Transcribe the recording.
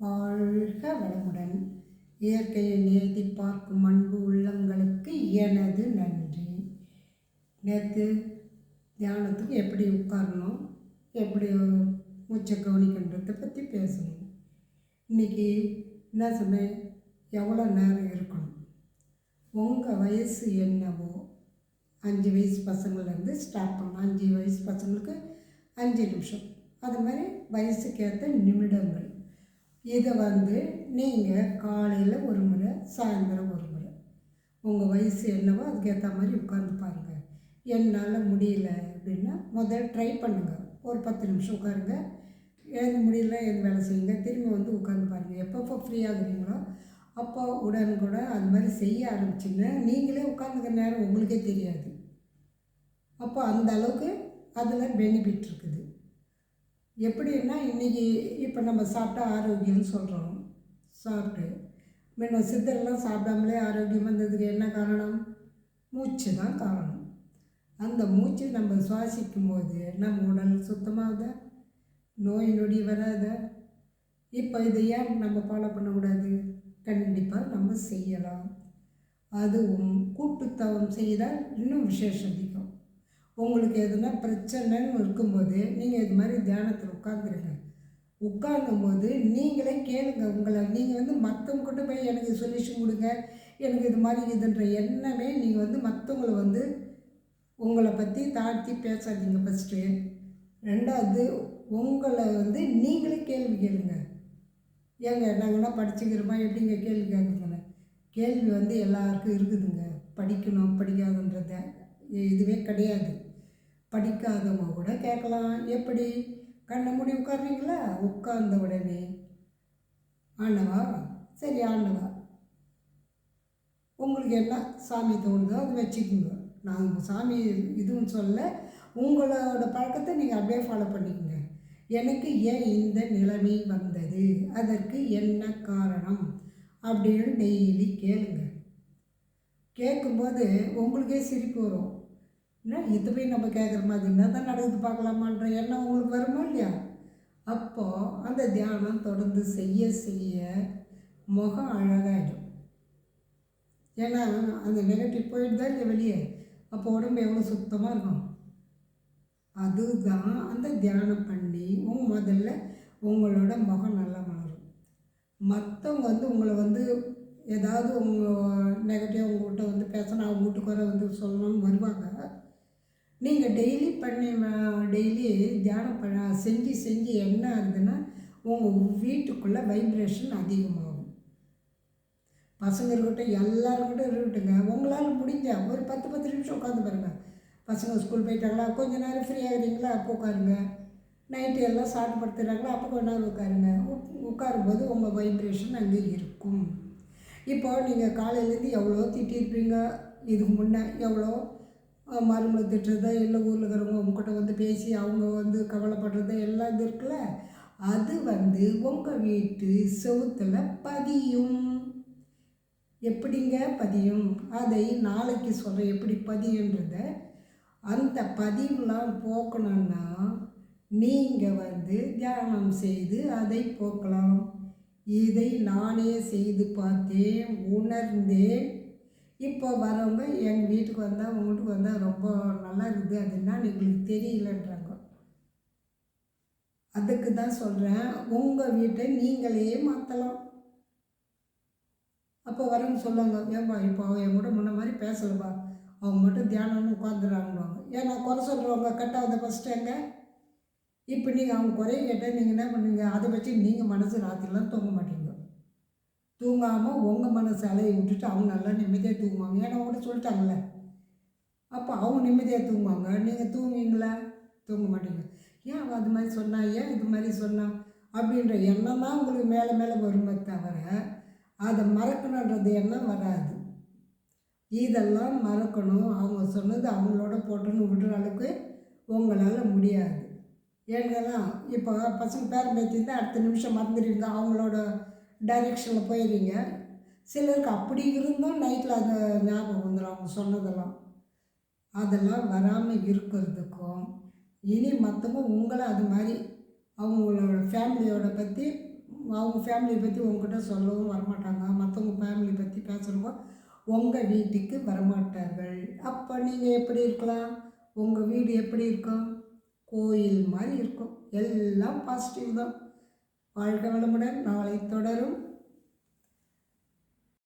வாழ்க வளமுடன். இயற்கையை நேர்த்தி பார்க்கும் அன்பு உள்ளங்களுக்கு எனது நன்றி. நேற்று தியானத்துக்கு எப்படி உட்காரணும், எப்படி மூச்சை கவனிக்கின்றதை பற்றி பேசணும். இன்றைக்கி என்ன சொன்னேன், எவ்வளோ நேரம் இருக்கணும், உங்கள் வயசு என்னவோ 5 வயசு பசங்கள்லேருந்து ஸ்டார்ட் பண்ணணும். 5 வயசு பசங்களுக்கு 5 நிமிஷம், அது மாதிரி வயசுக்கேற்ற நிமிடங்கள். இதை நீங்கள் காலையில் ஒரு முறை, சாயந்தரம் ஒரு முறை, உங்கள் வயசு என்னவோ அதுக்கேற்ற மாதிரி உட்காந்து பாருங்கள். என்னால் முடியல அப்படின்னா முதல் ட்ரை பண்ணுங்கள். ஒரு 10 நிமிஷம் உட்காருங்க. எழுந்து முடியல, எழுந்து வேலை செய்யுங்க. திரும்பி உட்காந்து பாருங்கள். எப்பப்போ ஃப்ரீ ஆகுறீங்களோ அப்போ உடனுக்கூட அது மாதிரி செய்ய ஆரம்பிச்சிங்கன்னா நீங்களே உட்காந்துக்கிற நேரம் உங்களுக்கே தெரியாது. அப்போ அந்த அளவுக்கு அதில் பெனிஃபிட் இருக்குது. எப்படின்னா இன்றைக்கி இப்போ நம்ம சாப்பிட்டா ஆரோக்கியம்னு சொல்கிறோம். சாப்பிட்டு முன்ன சித்தரெல்லாம் சாப்பிடாமலே ஆரோக்கியம் வந்ததுக்கு என்ன காரணம்? மூச்சு தான் காரணம். அந்த மூச்சு நம்ம சுவாசிக்கும் போது நம்ம உடல் சுத்தமாகுதா, நோய் நொடி வராத. இப்போ இதை ஏன் நம்ம ஃபாலோ பண்ணக்கூடாது? கண்டிப்பாக நம்ம செய்யலாம். அதுவும் கூட்டுத்தவம் செய்தால் இன்னும் விசேஷம் அதிகம். உங்களுக்கு எதுனா பிரச்சனைன்னு இருக்கும்போது நீங்கள் இது மாதிரி தியானத்தில் உட்காந்துருங்க. உட்காந்தும்போது நீங்களே கேளுங்க. நீங்கள் மற்றவங்ககிட்ட போய் எனக்கு சொல்யூஷன் கொடுங்க, எனக்கு இது மாதிரி இதுன்ற எண்ணமே நீங்கள் மற்றவங்களை உங்களை பற்றி தாழ்த்தி பேசாதீங்க. ஃபஸ்ட்டு. ரெண்டாவது, உங்களை நீங்களே கேள்வி கேளுங்க. ஏங்க நாங்கன்னா படிச்சுக்கிறோமா, எப்படிங்க கேள்வி கேட்குறதுங்க? கேள்வி எல்லாருக்கும் இருக்குதுங்க. படிக்கணும் படிக்காதுன்றத இதுவே கிடையாது. படிக்காதவங்க கூட கேட்கலாம். எப்படி? கண்ணை மூடி உட்காருறீங்களா? உட்கார்ந்த உடனே ஆண்டவா, சரி ஆண்டவா, உங்களுக்கு என்ன சாமி தோணுதோ அது வச்சுக்கோங்க. நான் சாமி இதுன்னு சொல்ல, உங்களோட பழக்கத்தை நீங்கள் அப்படியே ஃபாலோ பண்ணிக்கோங்க. எனக்கு ஏன் இந்த நிலைமை வந்தது, அதற்கு என்ன காரணம் அப்படின்னு டெய்லி கேளுங்க. கேட்கும்போது உங்களுக்கே சிரிப்பு வரும். என்ன இது போய் நம்ம கேட்குற மாதிரி இருந்தால் தான் நடக்குது, பார்க்கலாமான்ற எண்ணம் உங்களுக்கு வருமா இல்லையா? அப்போது அந்த தியானம் தொடர்ந்து செய்ய செய்ய முகம் அழகாகிடும். ஏன்னா அந்த நெகட்டிவ் போயிட்டு தான் இல்லை வெளியே. அப்போ உடம்பு எவ்வளோ சுத்தமாக இருக்கும். அதுதான் அந்த தியானம் பண்ணி முதல்ல உங்களோட முகம் நல்லா வளரும். மற்றவங்க உங்களை ஏதாவது உங்கள் நெகட்டிவாக உங்கள்கிட்ட பேசணும், அவங்க வீட்டுக்கு வர சொல்லணும்னு வருவாங்க. நீங்கள் டெய்லி தியானம் செஞ்சு என்ன ஆகுதுன்னா உங்கள் வீட்டுக்குள்ளே வைப்ரேஷன் அதிகமாகும். பசங்க இருக்கட்டும், எல்லாருக்கிட்டும் இருக்கட்டுங்க. உங்களால் முடிஞ்ச ஒரு 10 நிமிஷம் உட்காந்து பாருங்கள். பசங்க ஸ்கூல் போயிட்டாங்களா, கொஞ்சம் நேரம் ஃப்ரீ ஆகிறீங்களா, அப்போ உட்காருங்க. நைட்டு எல்லாம் சாப்பிட்டு படுத்துறாங்களா, அப்போ கொஞ்ச நேரம் உட்காருங்க. உட்காரும்போது உங்கள் வைப்ரேஷன் அங்கே இருக்கும். இப்போ நீங்கள் காலையிலேருந்து எவ்வளோ திட்டிருப்பீங்க, இதுக்கு முன்னே எவ்வளோ மருமலை திட்டுறதோ, இல்லை ஊரில் இருக்கிறவங்க உங்ககிட்ட பேசி அவங்க கவலைப்படுறதோ எல்லாம் இது இருக்குல்ல, அது உங்கள் வீட்டு செவுத்தில் பதியும். எப்படிங்க பதியும்? அதை நாளைக்கு சொல்கிறேன் எப்படி பதியுன்றத. அந்த பதிவுலாம் போக்கணுன்னா நீங்கள் தியானம் செய்து அதை போக்கலாம். இதை நானே செய்து பார்த்தேன், உணர்ந்தேன். இப்போ வரவங்க எங்கள் வீட்டுக்கு வந்தால், உங்கள் வீட்டுக்கு வந்தால் ரொம்ப நல்லா இருக்குது, அது என்னன்னு எங்களுக்கு தெரியலன்றாங்க. அதுக்கு தான் சொல்கிறேன், உங்கள் வீட்டை நீங்களே மாற்றலாம். அப்போ வரவங்க சொல்லுவாங்க, ஏன்பா இப்போ என் கூட முன்ன மாதிரி பேசலப்பா, அவங்க மட்டும் தியானம்னு உட்காந்துறாங்கவாங்க. ஏன்னா குறை சொல்கிறவங்க கட்டாவது ஃபஸ்ட்டு எங்க. இப்போ நீங்கள் அவங்க குறைய கேட்டால் நீங்கள் என்ன பண்ணுவீங்க? அதை வச்சு நீங்கள் மனசு ராத்திரிலாம் தூங்க மாட்டீங்க. தூங்காமல் உங்கள் மனசு அலையை விட்டுட்டு அவங்க நல்லா நிம்மதியாக தூங்குவாங்க. ஏன்னா அவங்கள்ட்ட சொல்லிட்டாங்களே. அப்போ அவங்க நிம்மதியாக தூங்குவாங்க. நீங்கள் தூங்குவீங்களா? தூங்க மாட்டீங்க. ஏன் அவள் அது மாதிரி சொன்னா, ஏன் இது மாதிரி சொன்னா அப்படின்ற எண்ணம் தான் உங்களுக்கு மேலே மேலே வருமே தவிர அதை மறக்கணுன்றது எண்ணம் வராது. இதெல்லாம் மறக்கணும், அவங்க சொன்னது அவங்களோட போட்டுன்னு விடுற அளவுக்கு உங்களால் முடியாது. ஏன்னா இப்போ பசங்க பேரம் பேத்திருந்தால் அடுத்த நிமிஷம் மறந்துடுவீங்க, அவங்களோட டைரெக்ஷனில் போயிடுவீங்க. சிலருக்கு அப்படி இருந்தும் நைட்டில் அந்த ஞாபகம் வந்துடும் அவங்க சொன்னதெல்லாம். அதெல்லாம் வராமல் இருக்கிறதுக்கும் இனி மற்றவங்க உங்களை அது மாதிரி அவங்களோட ஃபேமிலியோட பற்றி அவங்க ஃபேமிலியை பற்றி உங்ககிட்ட சொல்லவும் வரமாட்டாங்க. மற்றவங்க ஃபேமிலி பற்றி பேசுகிறவங்க உங்கள் வீட்டுக்கு வரமாட்டார்கள். அப்போ நீங்கள் எப்படி இருக்கலாம்? உங்கள் வீடு எப்படி இருக்கும்? கோயில் மாதிரி இருக்கும். எல்லாம் பாசிட்டிவ் தான். வாழ்க வளமுடன். நாளை தொடரும்.